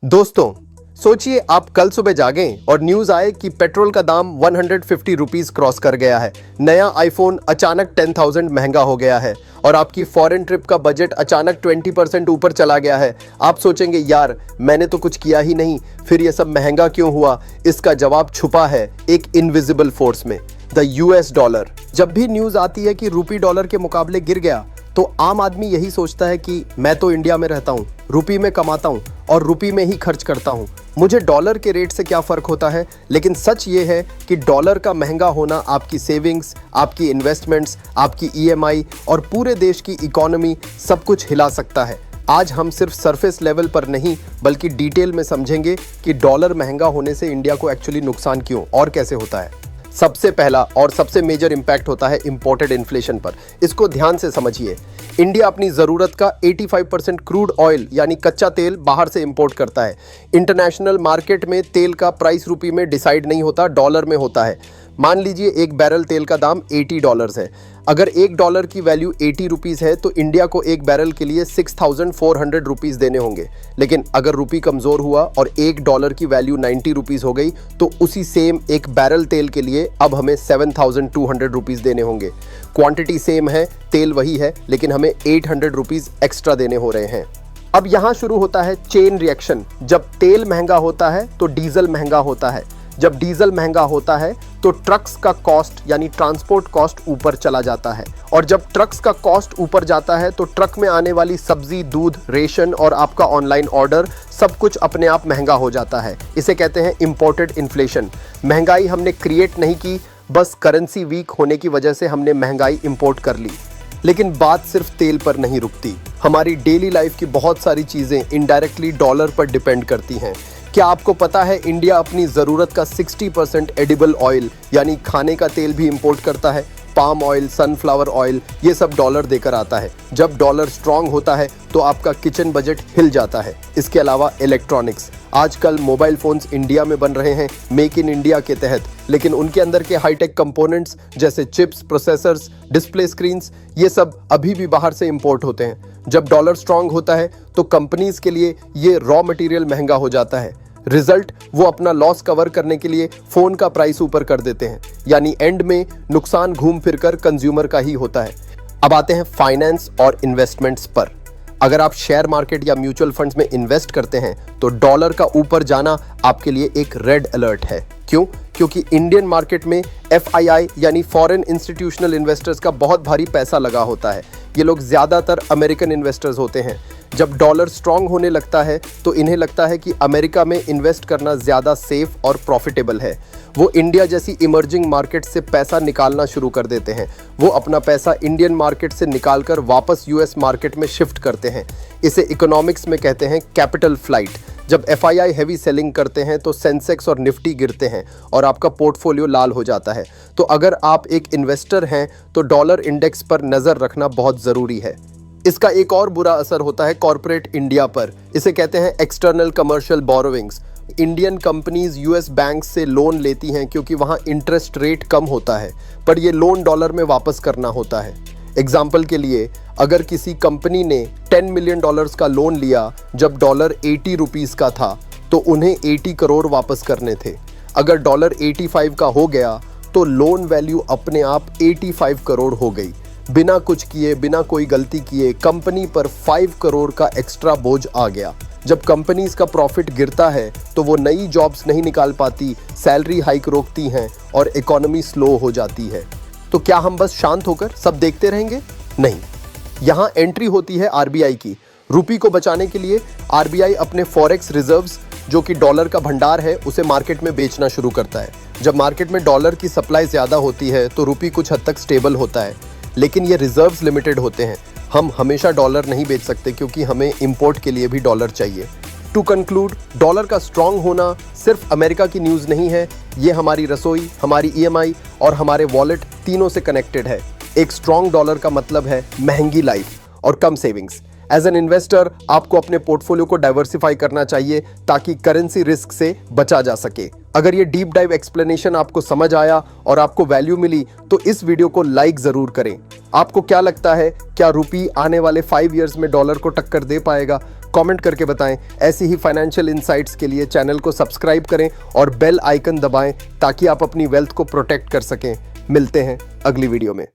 दोस्तों, सोचिए आप कल सुबह जागें और न्यूज आए कि पेट्रोल का दाम 150 रुपीस क्रॉस कर गया है। नया आईफोन अचानक 10,000 महंगा हो गया है और आपकी फॉरेन ट्रिप का बजट अचानक 20% ऊपर चला गया है। आप सोचेंगे यार मैंने तो कुछ किया ही नहीं, फिर ये सब महंगा क्यों हुआ? इसका जवाब छुपा है एक इनविजिबल फोर्स में, द यूएस डॉलर। जब भी न्यूज आती है कि रूपी डॉलर के मुकाबले गिर गया तो आम आदमी यही सोचता है कि मैं तो इंडिया में रहता हूँ, रुपी में कमाता हूँ और रुपी में ही खर्च करता हूँ, मुझे डॉलर के रेट से क्या फ़र्क होता है। लेकिन सच ये है कि डॉलर का महंगा होना आपकी सेविंग्स, आपकी इन्वेस्टमेंट्स, आपकी ईएमआई और पूरे देश की इकोनॉमी सब कुछ हिला सकता है। आज हम सिर्फ सरफेस लेवल पर नहीं बल्कि डिटेल में समझेंगे कि डॉलर महंगा होने से इंडिया को एक्चुअली नुकसान क्यों और कैसे होता है। सबसे पहला और सबसे मेजर इंपैक्ट होता है इंपोर्टेड इन्फ्लेशन पर। इसको ध्यान से समझिए। इंडिया अपनी ज़रूरत का 85% क्रूड ऑयल यानी कच्चा तेल बाहर से इंपोर्ट करता है। इंटरनेशनल मार्केट में तेल का प्राइस रुपी में डिसाइड नहीं होता, डॉलर में होता है। मान लीजिए एक बैरल तेल का दाम $80 है। अगर $1 की वैल्यू 80 रुपीज़ है तो इंडिया को एक बैरल के लिए 6,400 रुपीज़ देने होंगे। लेकिन अगर रुपी कमज़ोर हुआ और $1 की वैल्यू 90 रुपीज़ हो गई तो उसी सेम एक बैरल तेल के लिए अब हमें 7,200 रुपीज़ देने होंगे। क्वांटिटी सेम है, तेल वही है, लेकिन हमें 800 रुपीज़ एक्स्ट्रा देने हो रहे हैं। अब यहाँ शुरू होता है चेन रिएक्शन। जब तेल महंगा होता है तो डीजल महंगा होता है। जब डीजल महंगा होता है तो ट्रक्स का कॉस्ट यानी ट्रांसपोर्ट कॉस्ट ऊपर चला जाता है और जब ट्रक्स का कॉस्ट ऊपर जाता है तो ट्रक में आने वाली सब्जी, दूध, रेशन और आपका ऑनलाइन ऑर्डर सब कुछ अपने आप महंगा हो जाता है। इसे कहते हैं इंपोर्टेड इन्फ्लेशन। महंगाई हमने क्रिएट नहीं की, बस करेंसी वीक होने की वजह से हमने महंगाई इंपोर्ट कर ली। लेकिन बात सिर्फ तेल पर नहीं रुकती। हमारी डेली लाइफ की बहुत सारी चीज़ें इनडायरेक्टली डॉलर पर डिपेंड करती हैं। क्या आपको पता है इंडिया अपनी ज़रूरत का 60% एडिबल ऑयल यानी खाने का तेल भी इंपोर्ट करता है। पाम ऑयल, सनफ्लावर ऑयल, ये सब डॉलर देकर आता है। जब डॉलर स्ट्रांग होता है तो आपका किचन बजट हिल जाता है। इसके अलावा इलेक्ट्रॉनिक्स, आजकल मोबाइल फ़ोन्स इंडिया में बन रहे हैं मेक इन इंडिया के तहत, लेकिन उनके अंदर के हाईटेक कंपोनेंट्स जैसे चिप्स, प्रोसेसर्स, डिस्प्ले स्क्रीन्स, ये सब अभी भी बाहर से इंपोर्ट होते हैं। जब डॉलर स्ट्रांग होता है तो कंपनीज के लिए ये रॉ मटेरियल महंगा हो जाता है। रिजल्ट, वो अपना लॉस कवर करने के लिए फोन का प्राइस ऊपर कर देते हैं, यानी एंड में नुकसान घूम फिरकर कंज्यूमर का ही होता है। अब आते हैं फाइनेंस और इन्वेस्टमेंट्स पर। अगर आप शेयर मार्केट या म्यूचुअल फंड्स में इन्वेस्ट करते हैं तो डॉलर का ऊपर जाना आपके लिए एक रेड अलर्ट है। क्यों? क्योंकि इंडियन मार्केट में FII यानी फॉरेन इंस्टीट्यूशनल इन्वेस्टर्स का बहुत भारी पैसा लगा होता है। ये लोग ज़्यादातर अमेरिकन इन्वेस्टर्स होते हैं। जब डॉलर स्ट्रांग होने लगता है तो इन्हें लगता है कि अमेरिका में इन्वेस्ट करना ज़्यादा सेफ और प्रॉफिटेबल है। वो इंडिया जैसी इमर्जिंग मार्केट से पैसा निकालना शुरू कर देते हैं। वो अपना पैसा इंडियन मार्केट से निकालकर वापस US मार्केट में शिफ्ट करते हैं। इसे इकोनॉमिक्स में कहते हैं कैपिटल फ्लाइट। जब FII हैवी सेलिंग करते हैं तो सेंसेक्स और निफ्टी गिरते हैं और आपका पोर्टफोलियो लाल हो जाता है। तो अगर आप एक इन्वेस्टर हैं तो डॉलर इंडेक्स पर नज़र रखना बहुत ज़रूरी है। इसका एक और बुरा असर होता है कॉर्पोरेट इंडिया पर। इसे कहते हैं external commercial borrowings. Indian companies US bank से लोन लेती हैं क्योंकि वहाँ इंटरेस्ट रेट कम होता है, पर ये लोन डॉलर में वापस करना होता है। एग्जाम्पल के लिए, अगर किसी कंपनी ने $10 मिलियन का लोन लिया जब डॉलर 80 रुपीज़ का था तो उन्हें 80 करोड़ वापस करने थे। अगर डॉलर 85 का हो गया तो लोन वैल्यू अपने आप 85 करोड़ हो गई। बिना कुछ किए, बिना कोई गलती किए कंपनी पर 5 करोड़ का एक्स्ट्रा बोझ आ गया। जब कंपनीज का प्रॉफिट गिरता है तो वो नई जॉब्स नहीं निकाल पाती, सैलरी हाइक रोकती हैं और इकोनॉमी स्लो हो जाती है। तो क्या हम बस शांत होकर सब देखते रहेंगे? नहीं। यहाँ एंट्री होती है RBI की। रुपी को बचाने के लिए RBI अपने फॉरेक्स रिजर्व्स, जो कि डॉलर का भंडार है, उसे मार्केट में बेचना शुरू करता है। जब मार्केट में डॉलर की सप्लाई ज़्यादा होती है तो रुपी कुछ हद तक स्टेबल होता है, लेकिन ये रिजर्व्स लिमिटेड होते हैं। हम हमेशा डॉलर नहीं बेच सकते क्योंकि हमें इंपोर्ट के लिए भी डॉलर चाहिए। टू कंक्लूड, डॉलर का स्ट्रांग होना सिर्फ अमेरिका की न्यूज़ नहीं है, ये हमारी रसोई, हमारी EMI और हमारे वॉलेट तीनों से कनेक्टेड है। एक स्ट्रांग डॉलर का मतलब है महंगी लाइफ और कम सेविंग्स। एज एन इन्वेस्टर आपको अपने पोर्टफोलियो को डाइवर्सिफाई करना चाहिए ताकि करेंसी रिस्क से बचा जा सके। अगर ये डीप डाइव एक्सप्लेनेशन आपको समझ आया और आपको वैल्यू मिली तो इस वीडियो को लाइक ज़रूर करें। आपको क्या लगता है, क्या रुपी आने वाले 5 इयर्स में डॉलर को टक्कर दे पाएगा? कमेंट करके बताएं। ऐसी ही फाइनेंशियल इनसाइट्स के लिए चैनल को सब्सक्राइब करें और बेल आइकन दबाएं ताकि आप अपनी वेल्थ को प्रोटेक्ट कर सकें। मिलते हैं अगली वीडियो में।